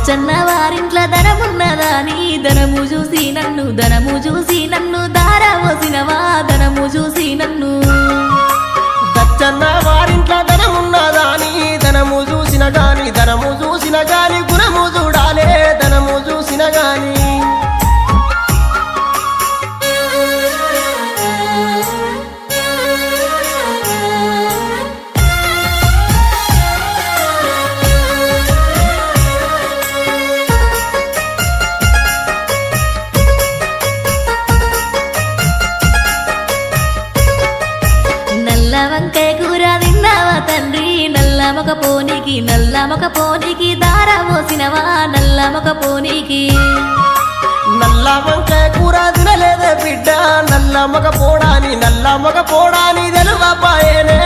లచ్చన్న వారింట్ల ధనమున్నదాని ధనము చూసి నన్ను దారవోసినవా ధనము చూసి నన్ను లచ్చన్న వారింట్ల ధనమున్నదాని ధనము చూసిన గాని గుణము చూడాలే ధనము చూసిన గాని వంకాయ కూర తిన్నావా తండ్రి నల్లమొక పోనీకి దారవోసినవా నల్లమొక పోనీకి నల్ల వంకాయ కూర తినలేదే బిడ్డ నల్ల మగ పోడాని తెలువపాయనే